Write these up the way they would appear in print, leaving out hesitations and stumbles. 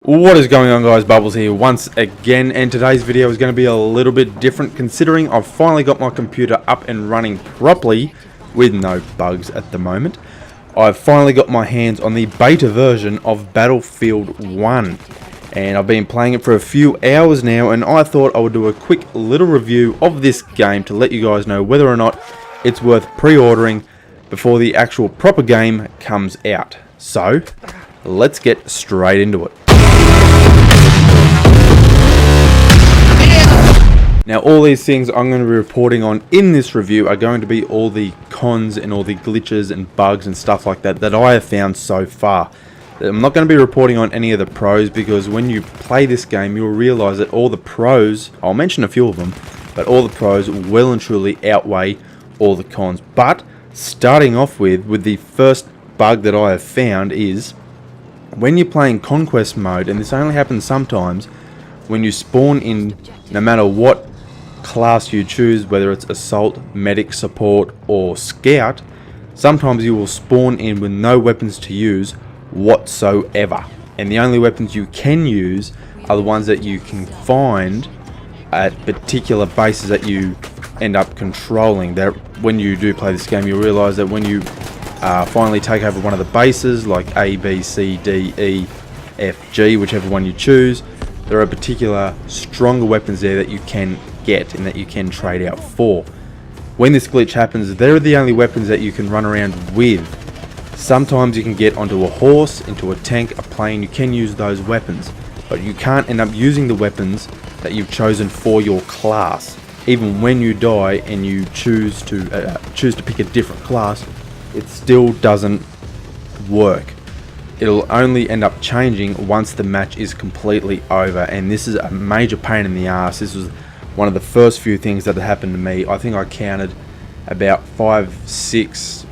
What is going on, guys? Bubbles here once again, and today's video is going to be a little bit different considering I've finally got my computer up and running properly with no bugs at the moment. I've finally got my hands on the beta version of Battlefield 1 and I've been playing it for a few hours now, and I thought I would do a quick little review of this game to let you guys know whether or not it's worth pre-ordering before the actual proper game comes out. So let's get straight into it. Now, all these things I'm going to be reporting on in this review are going to be all the cons and all the glitches and bugs and stuff like that that I have found so far. I'm not going to be reporting on any of the pros, because when you play this game you'll realize that all the pros, I'll mention a few of them, but all the pros well and truly outweigh all the cons. But starting off with the first bug that I have found is when you're playing conquest mode, and this only happens sometimes when you spawn in, no matter what class you choose, whether it's assault, medic, support or scout, sometimes you will spawn in with no weapons to use whatsoever, and the only weapons you can use are the ones that you can find at particular bases that you end up controlling. That when you do play this game, you'll realize that when you finally take over one of the bases, like A, B, C, D, E, F, G, whichever one you choose, there are particular stronger weapons there that you can get and that you can trade out for. When this glitch happens, they're the only weapons that you can run around with. Sometimes you can get onto a horse, into a tank, a plane, you can use those weapons, but you can't end up using the weapons that you've chosen for your class. Even when you die and you choose to pick a different class, it still doesn't work. It'll only end up changing once the match is completely over, and this is a major pain in the ass. This was one of the first few things that happened to me. I think I counted about 5, 6,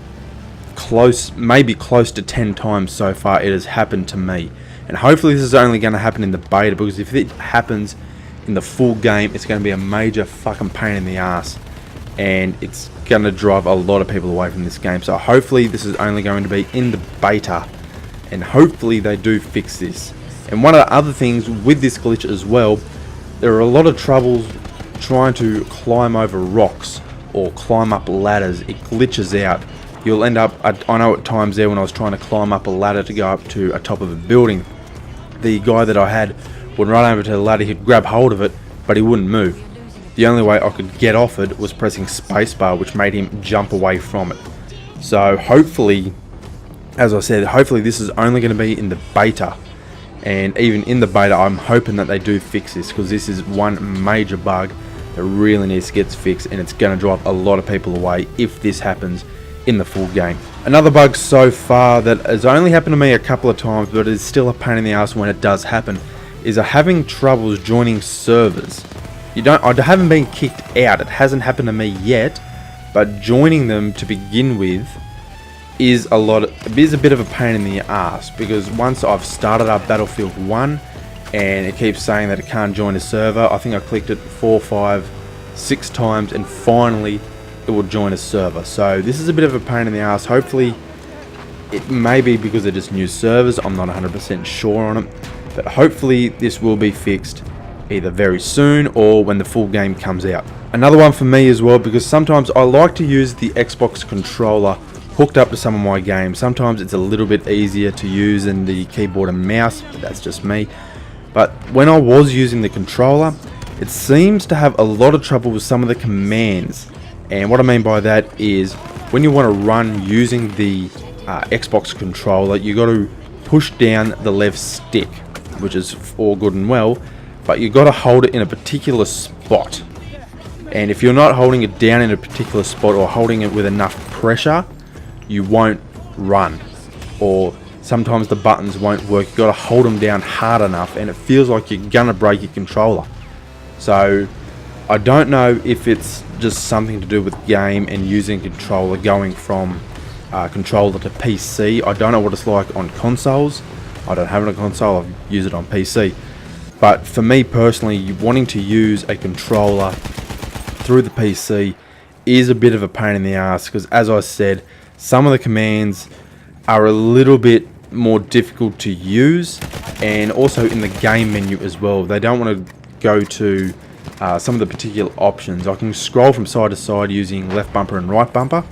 maybe close to 10 times so far it has happened to me. And hopefully this is only going to happen in the beta, because if it happens in the full game, it's going to be a major fucking pain in the ass, and it's going to drive a lot of people away from this game. So hopefully this is only going to be in the beta, and hopefully they do fix this. And one of the other things with this glitch as well, there are a lot of troubles trying to climb over rocks or climb up ladders. It glitches out. You'll end up, I know at times there when I was trying to climb up a ladder to go up to a top of a building, the guy that I had would run over to the ladder, he'd grab hold of it, but he wouldn't move. The only way I could get off it was pressing spacebar, which made him jump away from it. So hopefully, as I said, hopefully this is only going to be in the beta, and even in the beta I'm hoping that they do fix this, because this is one major bug that really needs to get fixed, and it's going to drive a lot of people away if this happens in the full game. Another bug so far that has only happened to me a couple of times, but is still a pain in the ass when it does happen, is having troubles joining servers. I haven't been kicked out, it hasn't happened to me yet, but joining them to begin with is a bit of a pain in the ass, because once I've started up Battlefield 1 and it keeps saying that it can't join a server, I think I clicked it 4, 5, 6 times and finally it will join a server. So this is a bit of a pain in the ass. Hopefully, it may be because they're just new servers, I'm not 100% sure on it, but hopefully this will be fixed either very soon or when the full game comes out. Another one for me as well, because sometimes I like to use the Xbox controller hooked up to some of my games. Sometimes it's a little bit easier to use than the keyboard and mouse, but that's just me. But when I was using the controller, it seems to have a lot of trouble with some of the commands. And what I mean by that is, when you want to run using the Xbox controller, you got to push down the left stick, which is all good and well, but you got to hold it in a particular spot. And if you're not holding it down in a particular spot or holding it with enough pressure, you won't run, or sometimes the buttons won't work. You got to hold them down hard enough, and it feels like you're gonna break your controller. So I don't know if it's just something to do with game and using controller, going from controller to PC. I don't know what it's like on consoles. I don't have it on console, I've used it on PC. But for me personally, wanting to use a controller through the PC is a bit of a pain in the ass, because as I said, some of the commands are a little bit more difficult to use, and also in the game menu as well. They don't want to go to some of the particular options. I can scroll from side to side using left bumper and right bumper,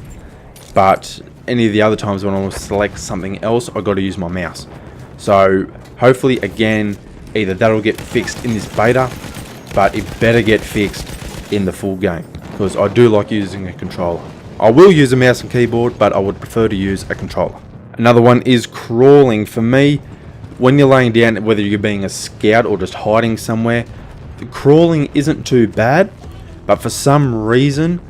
but any of the other times when I want to select something else, I got to use my mouse. So hopefully, again, either that'll get fixed in this beta, but it better get fixed in the full game, because I do like using a controller. I will use a mouse and keyboard, but I would prefer to use a controller. Another one is crawling. For me, when you're laying down, whether you're being a scout or just hiding somewhere, the crawling isn't too bad, but for some reason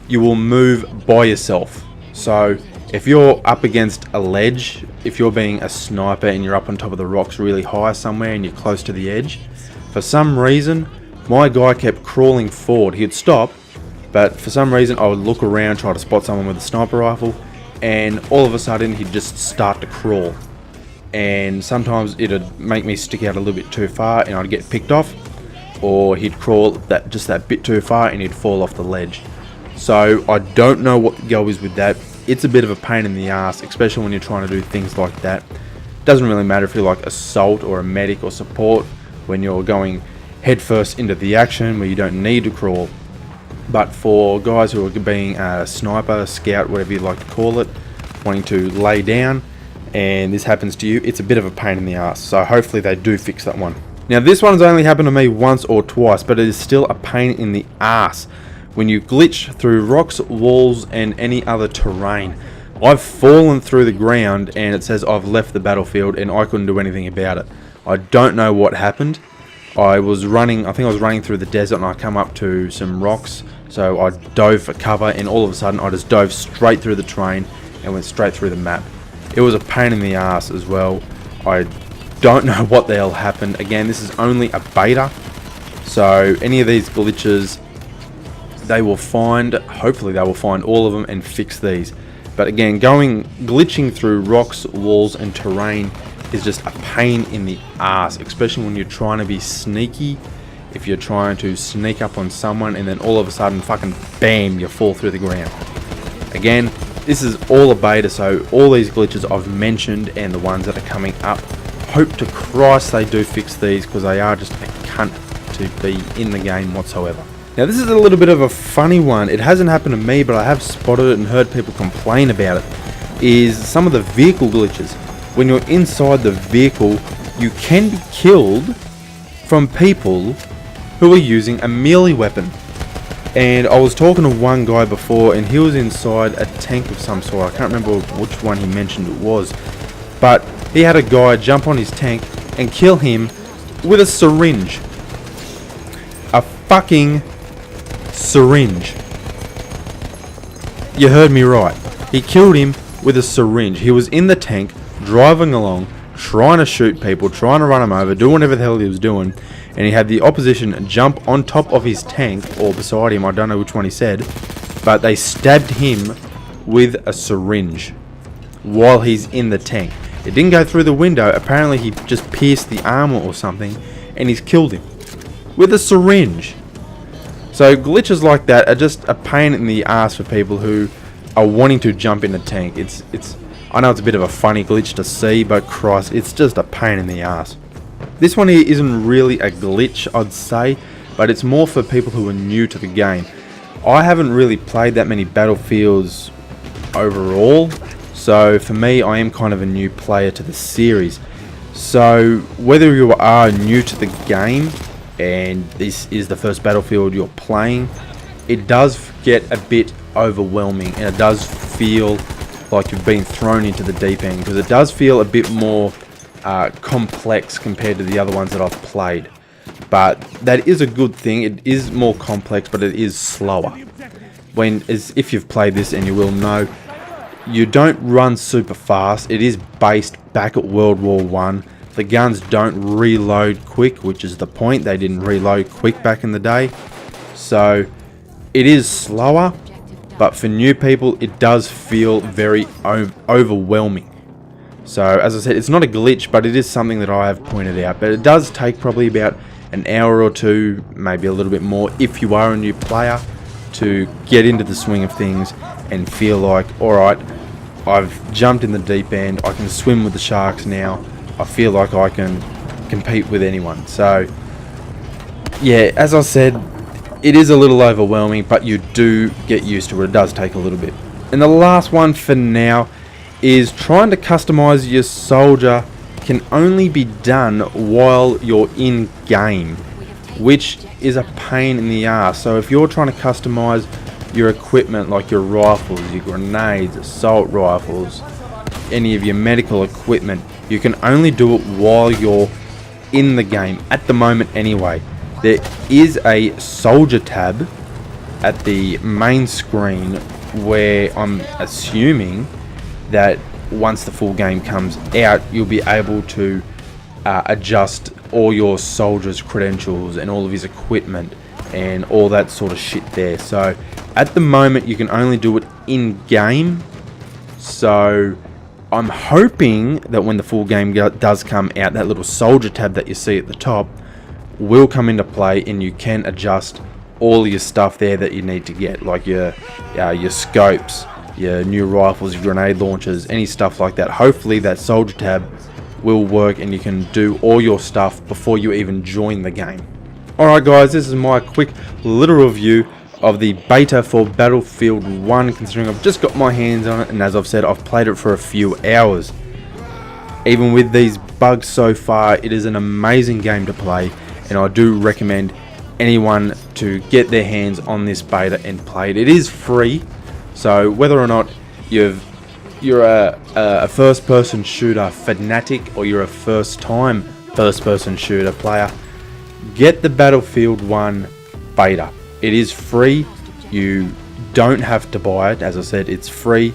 you will move by yourself. So if you're up against a ledge, if you're being a sniper and you're up on top of the rocks really high somewhere and you're close to the edge, for some reason my guy kept crawling forward. He'd stop, but for some reason I would look around, try to spot someone with a sniper rifle, and all of a sudden he'd just start to crawl. And sometimes it'd make me stick out a little bit too far and I'd get picked off, or he'd crawl just that bit too far and he'd fall off the ledge. So I don't know what the go is with that. It's a bit of a pain in the ass, especially when you're trying to do things like that. Doesn't really matter if you're like assault or a medic or support, when you're going headfirst into the action where you don't need to crawl. But for guys who are being a sniper, scout, whatever you'd like to call it, wanting to lay down, and this happens to you, it's a bit of a pain in the ass. So hopefully they do fix that one. Now this one's only happened to me once or twice, but it is still a pain in the ass when you glitch through rocks, walls, and any other terrain. I've fallen through the ground and it says I've left the battlefield and I couldn't do anything about it. I don't know what happened. I think I was running through the desert and I come up to some rocks, so I dove for cover, and all of a sudden I just dove straight through the terrain and went straight through the map. It was a pain in the ass as well. I don't know what the hell happened. Again, this is only a beta, so any of these glitches, hopefully they will find all of them and fix these. But again, glitching through rocks, walls, and terrain is just a pain in the ass, especially when you're trying to be sneaky. If you're trying to sneak up on someone and then all of a sudden, fucking bam, you fall through the ground. Again, this is all a beta, so all these glitches I've mentioned and the ones that are coming up, hope to Christ they do fix these, because they are just a cunt to be in the game whatsoever. Now this is a little bit of a funny one. It hasn't happened to me, but I have spotted it and heard people complain about it. Is some of the vehicle glitches. When you're inside the vehicle, you can be killed from people who are using a melee weapon. And I was talking to one guy before, and he was inside a tank of some sort. I can't remember which one he mentioned it was, but he had a guy jump on his tank and kill him with a syringe. A fucking syringe. You heard me right. He killed him with a syringe. He was in the tank, driving along, trying to shoot people, trying to run them over, do whatever the hell he was doing, and he had the opposition jump on top of his tank, or beside him, I don't know which one he said, but they stabbed him with a syringe while he's in the tank. It didn't go through the window. Apparently he just pierced the armor or something, and he's killed him with a syringe. So glitches like that are just a pain in the ass for people who are wanting to jump in a tank. I know it's a bit of a funny glitch to see, but Christ, it's just a pain in the ass. This one here isn't really a glitch, I'd say, but it's more for people who are new to the game. I haven't really played that many Battlefields overall, so for me, I am kind of a new player to the series. So whether you are new to the game and this is the first Battlefield you're playing, it does get a bit overwhelming, and it does feel like you've been thrown into the deep end, because it does feel a bit more complex compared to the other ones that I've played. But that is a good thing. It is more complex, but it is slower. If you've played this, and you will know, you don't run super fast. It is based back at World War I. The guns don't reload quick, which is the point. They didn't reload quick back in the day. So it is slower, but for new people, it does feel very overwhelming. So as I said, it's not a glitch, but it is something that I have pointed out. But it does take probably about an hour or two, maybe a little bit more, if you are a new player, to get into the swing of things and feel like, alright, I've jumped in the deep end. I can swim with the sharks now. I feel like I can compete with anyone. So yeah, as I said, it is a little overwhelming, but you do get used to it. It does take a little bit. And the last one for now is trying to customize your soldier can only be done while you're in game, which is a pain in the ass. So if you're trying to customize your equipment, like your rifles, your grenades, assault rifles, any of your medical equipment, you can only do it while you're in the game at the moment anyway. There is a soldier tab at the main screen where I'm assuming that once the full game comes out, you'll be able to adjust all your soldiers' credentials and all of his equipment and all that sort of shit there. So at the moment you can only do it in game, so I'm hoping that when the full game does come out, that little soldier tab that you see at the top will come into play and you can adjust all your stuff there that you need to get, like your scopes, your new rifles, your grenade launchers, any stuff like that. Hopefully that soldier tab will work and you can do all your stuff before you even join the game. Alright guys, this is my quick little review of the beta for Battlefield 1, considering I've just got my hands on it, and as I've said, I've played it for a few hours. Even with these bugs so far, it is an amazing game to play, and I do recommend anyone to get their hands on this beta and play it. It is free, so whether or not you're a first-person shooter fanatic or you're a first-time first-person shooter player, get the Battlefield 1 beta. It is free. You don't have to buy it. As I said, it's free,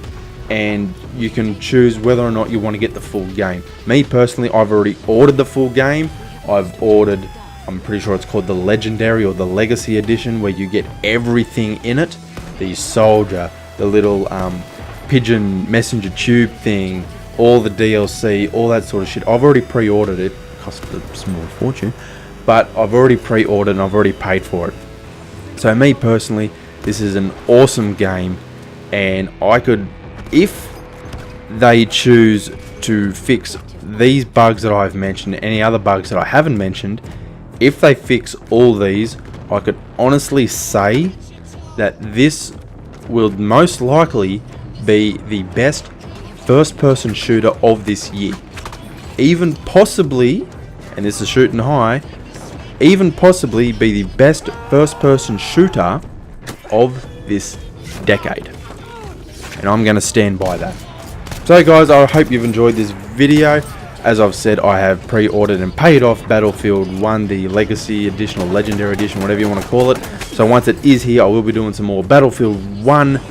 and you can choose whether or not you want to get the full game. Me personally, I've already ordered the full game. I've ordered, I'm pretty sure it's called the Legendary or the Legacy Edition, where you get everything in it. The soldier, the little pigeon messenger tube thing, all the DLC, all that sort of shit. I've already pre-ordered it. It cost a small fortune, but I've already pre-ordered and I've already paid for it. So me personally, this is an awesome game, and I could, if they choose to fix these bugs that I've mentioned, any other bugs that I haven't mentioned, if they fix all these, I could honestly say that this will most likely be the best first-person shooter of this year. Even possibly, and this is shooting high, even possibly be the best first-person shooter of this decade. And I'm going to stand by that. So guys, I hope you've enjoyed this video. As I've said, I have pre-ordered and paid off Battlefield 1, the Legacy Edition or Legendary Edition, whatever you want to call it. So once it is here, I will be doing some more Battlefield 1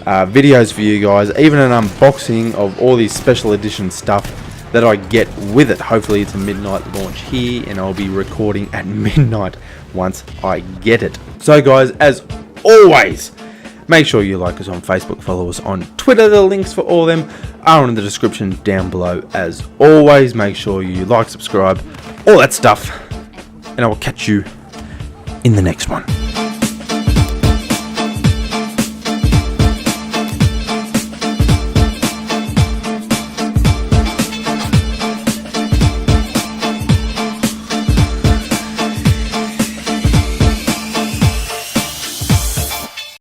videos for you guys, even an unboxing of all these special edition stuff that I get with it. Hopefully it's a midnight launch here, and I'll be recording at midnight once I get it. So guys, as always, make sure you like us on Facebook, follow us on Twitter. The links for all of them are in the description down below. As always, make sure you like, subscribe, all that stuff, and I will catch you in the next one.